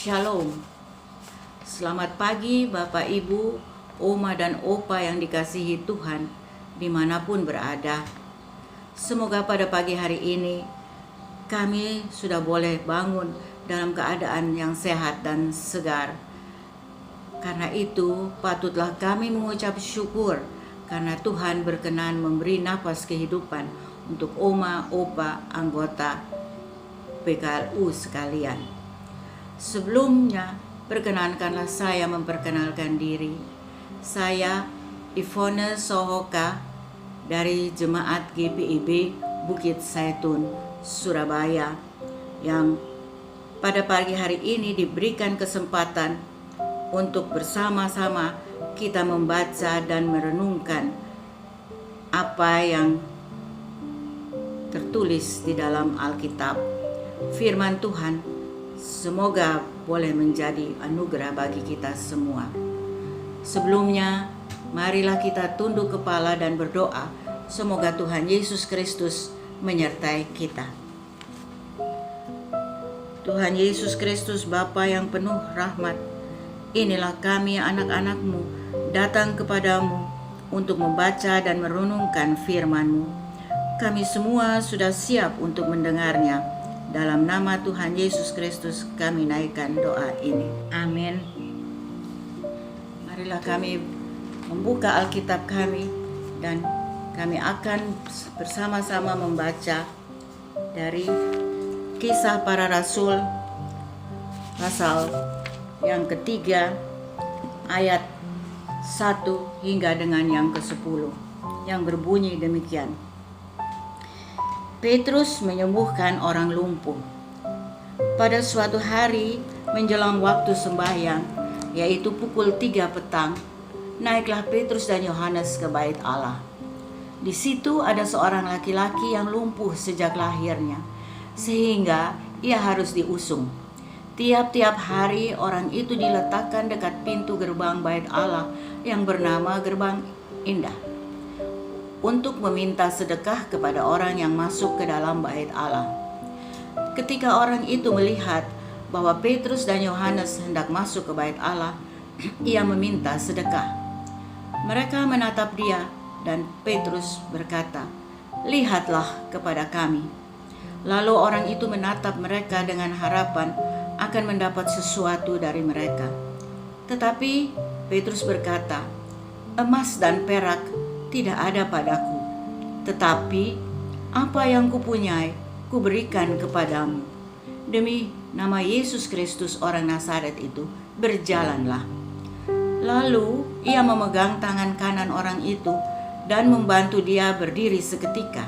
Shalom. Selamat pagi Bapak Ibu, Oma dan Opa yang dikasihi Tuhan dimanapun berada. Semoga pada pagi hari ini kami sudah boleh bangun dalam keadaan yang sehat dan segar. Karena itu patutlah kami mengucap syukur karena Tuhan berkenan memberi nafas kehidupan untuk Oma, Opa, anggota PKLU sekalian. Sebelumnya, perkenankanlah saya memperkenalkan diri. Saya Ivone Sohoka dari Jemaat GPIB Bukit Zaitun, Surabaya, yang pada pagi hari ini diberikan kesempatan untuk bersama-sama kita membaca dan merenungkan apa yang tertulis di dalam Alkitab. Firman Tuhan semoga boleh menjadi anugerah bagi kita semua. Sebelumnya, marilah kita tunduk kepala dan berdoa. Semoga Tuhan Yesus Kristus menyertai kita. Tuhan Yesus Kristus, Bapa yang penuh rahmat, inilah kami anak-anak-Mu datang kepadamu untuk membaca dan merenungkan firman-Mu. Kami semua sudah siap untuk mendengarnya. Dalam nama Tuhan Yesus Kristus kami naikkan doa ini. Amin. Marilah kami membuka Alkitab kami dan kami akan bersama-sama membaca dari Kisah Para Rasul pasal yang ketiga ayat 1 hingga dengan yang ke-10 yang berbunyi demikian. Petrus menyembuhkan orang lumpuh. Pada suatu hari menjelang waktu sembahyang, yaitu pukul 3 petang, naiklah Petrus dan Yohanes ke bait Allah. Di situ ada seorang laki-laki yang lumpuh sejak lahirnya, sehingga ia harus diusung. Tiap-tiap hari orang itu diletakkan dekat pintu gerbang bait Allah yang bernama Gerbang Indah, untuk meminta sedekah kepada orang yang masuk ke dalam bait Allah. Ketika orang itu melihat bahwa Petrus dan Yohanes hendak masuk ke bait Allah, ia meminta sedekah. Mereka menatap dia dan Petrus berkata, "Lihatlah kepada kami." Lalu orang itu menatap mereka dengan harapan akan mendapat sesuatu dari mereka. Tetapi Petrus berkata, "Emas dan perak tidak ada padaku, tetapi apa yang kupunyai kuberikan kepadamu. Demi nama Yesus Kristus orang Nazaret itu, berjalanlah." Lalu ia memegang tangan kanan orang itu dan membantu dia berdiri seketika.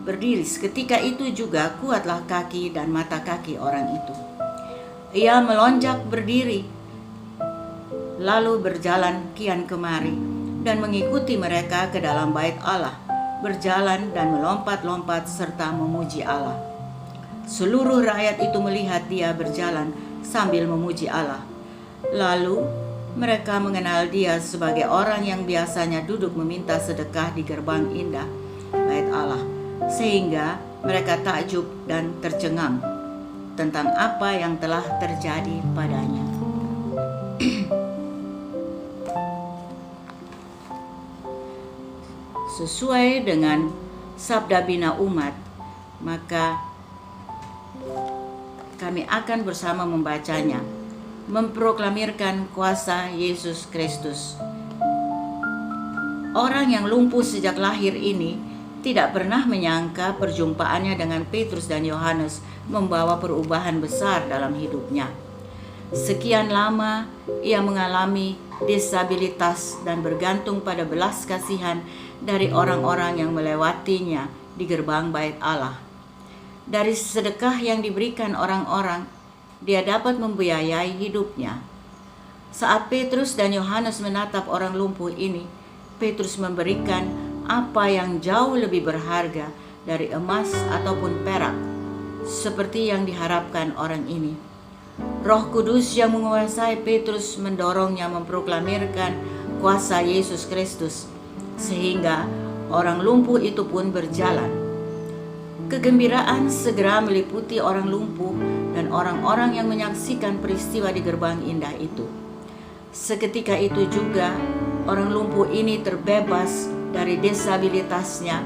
Berdiri seketika itu juga kuatlah kaki dan mata kaki orang itu. Ia melonjak berdiri, lalu berjalan kian kemari dan mengikuti mereka ke dalam bait Allah, berjalan dan melompat-lompat serta memuji Allah. Seluruh rakyat itu melihat dia berjalan sambil memuji Allah. Lalu mereka mengenal dia sebagai orang yang biasanya duduk meminta sedekah di gerbang indah bait Allah, sehingga mereka takjub dan tercengang tentang apa yang telah terjadi padanya. Sesuai dengan sabda bina umat, maka kami akan bersama membacanya, memproklamirkan kuasa Yesus Kristus. Orang yang lumpuh sejak lahir ini tidak pernah menyangka perjumpaannya dengan Petrus dan Yohanes membawa perubahan besar dalam hidupnya. Sekian lama ia mengalami disabilitas dan bergantung pada belas kasihan dari orang-orang yang melewatinya di gerbang bait Allah. Dari sedekah yang diberikan orang-orang, dia dapat membiayai hidupnya. Saat Petrus dan Yohanes menatap orang lumpuh ini, Petrus memberikan apa yang jauh lebih berharga dari emas ataupun perak, seperti yang diharapkan orang ini. Roh Kudus yang menguasai Petrus mendorongnya memproklamirkan kuasa Yesus Kristus, sehingga orang lumpuh itu pun berjalan. Kegembiraan segera meliputi orang lumpuh dan dan orang-orang yang menyaksikan peristiwa di gerbang indah itu. Seketika itu juga orang lumpuh ini terbebas dari disabilitasnya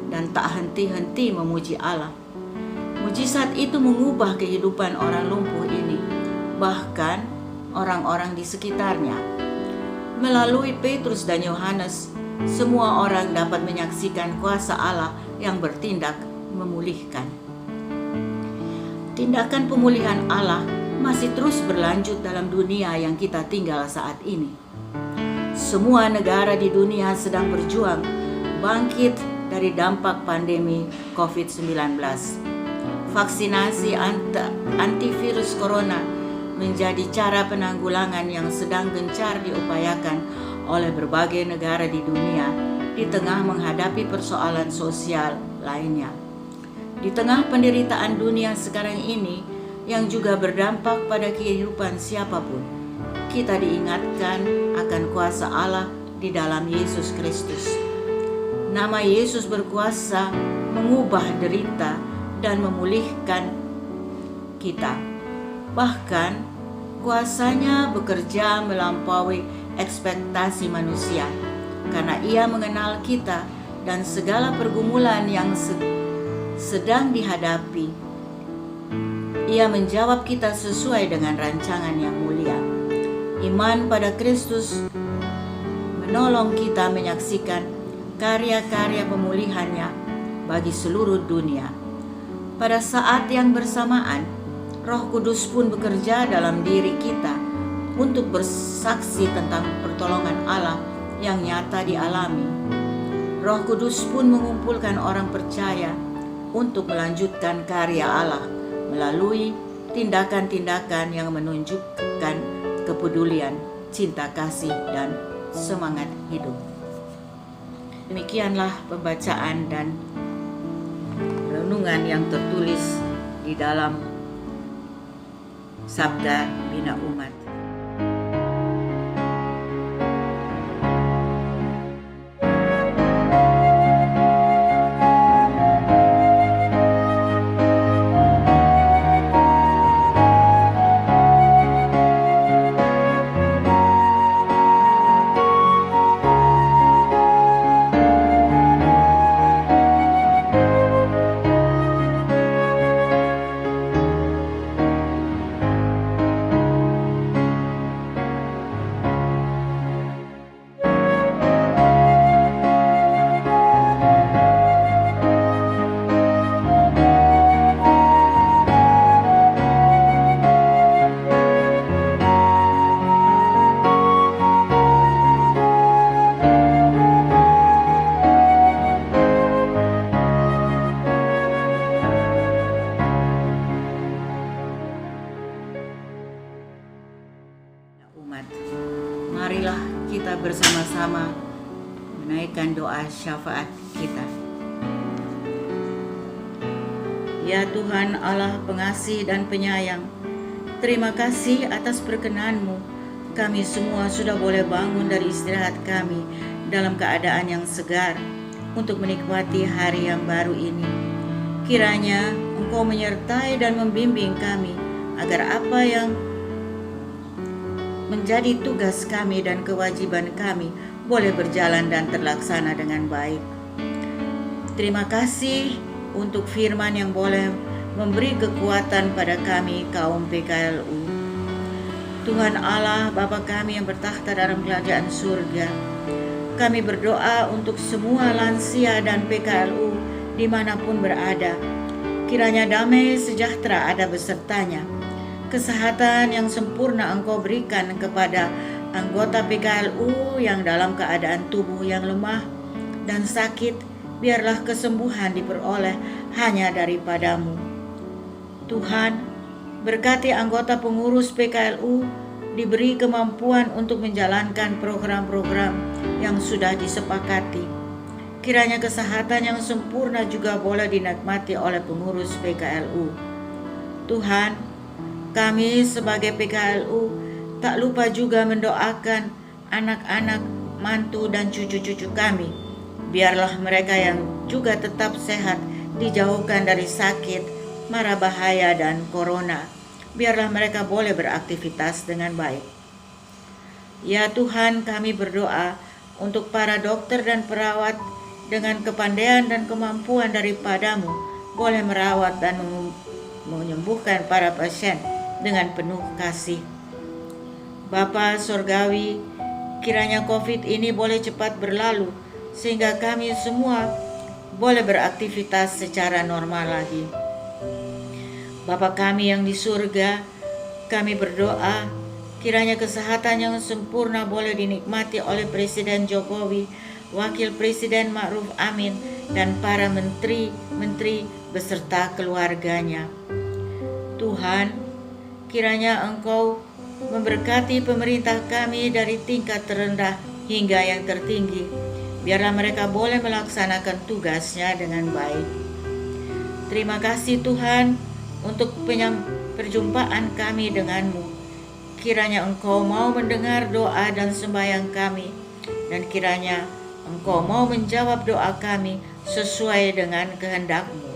dan tak henti-henti memuji Allah. Mujizat itu mengubah kehidupan orang lumpuh ini, bahkan orang-orang di sekitarnya. Melalui Petrus dan Yohanes, semua orang dapat menyaksikan kuasa Allah yang bertindak memulihkan. Tindakan pemulihan Allah masih terus berlanjut dalam dunia yang kita tinggal saat ini. Semua negara di dunia sedang berjuang bangkit dari dampak pandemi COVID-19. Vaksinasi antivirus corona menjadi cara penanggulangan yang sedang gencar diupayakan oleh berbagai negara di dunia di tengah menghadapi persoalan sosial lainnya. Di tengah penderitaan dunia sekarang ini yang juga berdampak pada kehidupan siapapun, kita diingatkan akan kuasa Allah di dalam Yesus Kristus. Nama Yesus berkuasa mengubah derita dan memulihkan kita. Bahkan kuasanya bekerja melampaui ekspektasi manusia, karena Ia mengenal kita dan segala pergumulan yang sedang dihadapi. Ia menjawab kita sesuai dengan rancangan yang mulia. Iman pada Kristus menolong kita menyaksikan karya-karya pemulihannya bagi seluruh dunia. Pada saat yang bersamaan, Roh Kudus pun bekerja dalam diri kita untuk bersaksi tentang pertolongan Allah yang nyata dialami. Roh Kudus pun mengumpulkan orang percaya untuk melanjutkan karya Allah melalui tindakan-tindakan yang menunjukkan kepedulian, cinta kasih, dan semangat hidup. Demikianlah pembacaan dan renungan yang tertulis di dalam Sabda Bina Umat. Umat, marilah kita bersama-sama menaikkan doa syafaat kita. Ya Tuhan Allah pengasih dan penyayang, terima kasih atas perkenan-Mu. Kami semua sudah boleh bangun dari istirahat kami dalam keadaan yang segar untuk menikmati hari yang baru ini. Kiranya Engkau menyertai dan membimbing kami agar apa yang menjadi tugas kami dan kewajiban kami boleh berjalan dan terlaksana dengan baik. Terima kasih untuk firman yang boleh memberi kekuatan pada kami kaum PKLU. Tuhan Allah Bapa kami yang bertakhta dalam kerajaan surga, kami berdoa untuk semua lansia dan PKLU dimanapun berada. Kiranya damai sejahtera ada besertanya. Kesehatan yang sempurna Engkau berikan kepada anggota PKLU yang dalam keadaan tubuh yang lemah dan sakit. Biarlah kesembuhan diperoleh hanya daripada-Mu. Tuhan, berkati anggota pengurus PKLU diberi kemampuan untuk menjalankan program-program yang sudah disepakati. Kiranya kesehatan yang sempurna juga boleh dinikmati oleh pengurus PKLU. Tuhan, kami sebagai PKLU tak lupa juga mendoakan anak-anak, mantu, dan cucu-cucu kami. Biarlah mereka yang juga tetap sehat dijauhkan dari sakit, mara bahaya, dan corona. biarlah mereka boleh beraktivitas dengan baik. Ya Tuhan, kami berdoa untuk para dokter dan perawat dengan kepandaian dan kemampuan daripada-Mu boleh merawat dan menyembuhkan para pasien dengan penuh kasih. Bapa Surgawi, kiranya COVID ini boleh cepat berlalu sehingga kami semua boleh beraktivitas secara normal lagi. Bapa kami yang di surga, kami berdoa kiranya kesehatan yang sempurna boleh dinikmati oleh Presiden Jokowi, Wakil Presiden Ma'ruf Amin, dan para menteri-menteri beserta keluarganya. Tuhan, kiranya Engkau memberkati pemerintah kami dari tingkat terendah hingga yang tertinggi. Biarlah mereka boleh melaksanakan tugasnya dengan baik. Terima kasih Tuhan untuk perjumpaan kami denganmu. Kiranya Engkau mau mendengar doa dan sembahyang kami, dan kiranya Engkau mau menjawab doa kami sesuai dengan kehendak-Mu.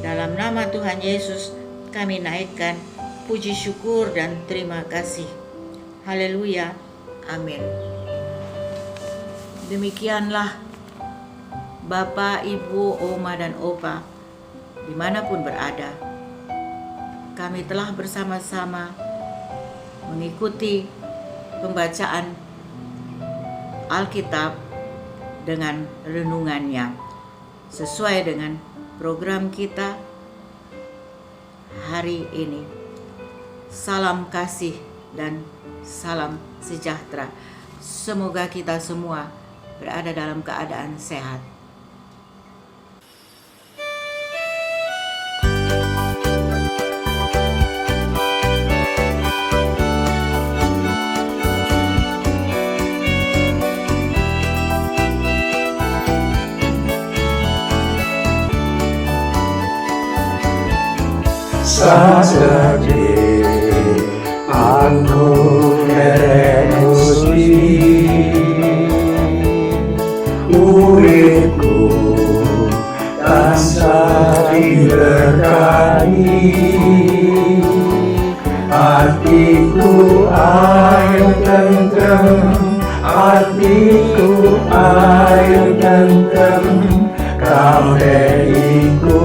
Dalam nama Tuhan Yesus kami naikkan puji syukur dan terima kasih. Haleluya. Amin. Demikianlah Bapak, Ibu, Oma, dan Opa dimanapun berada, kami telah bersama-sama mengikuti pembacaan Alkitab dengan renungannya sesuai dengan program kita hari ini. Salam kasih dan salam sejahtera. Semoga kita semua berada dalam keadaan sehat. Saturday, aku emosi, uripku tansah diberkati, hatiku ayo tentrem, hatiku ayo tentrem, kabehku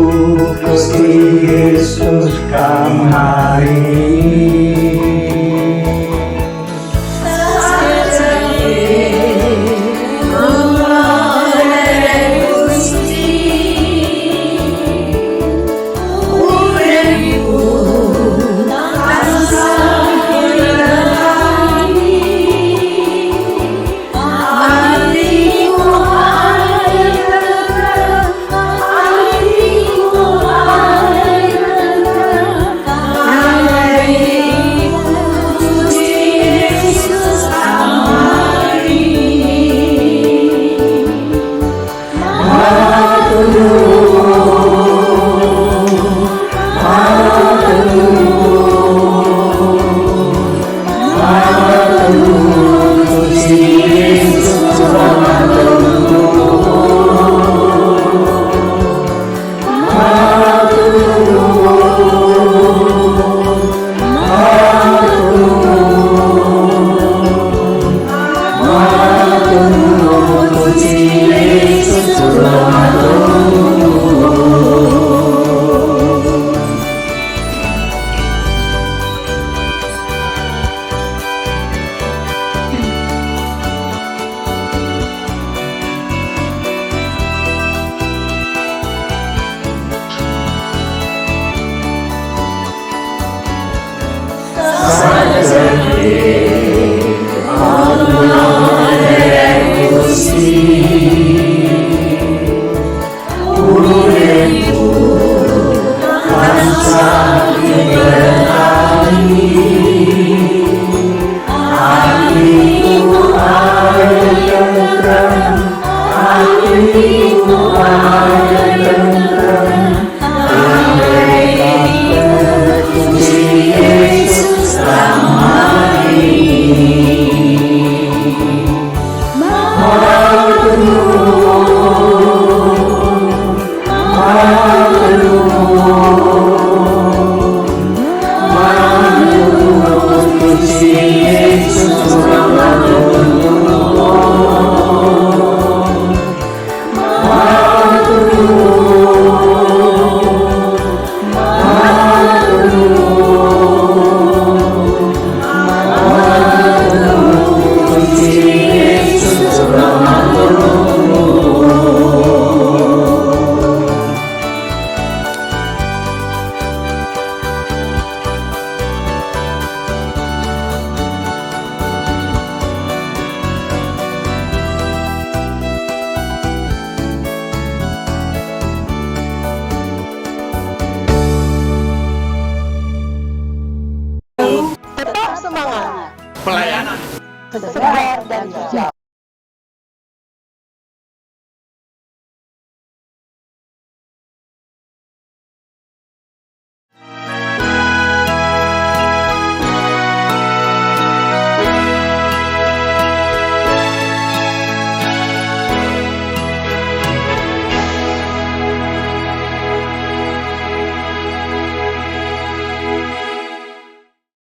Gusti Yesus kam hari. Hatiku ayo tentrem,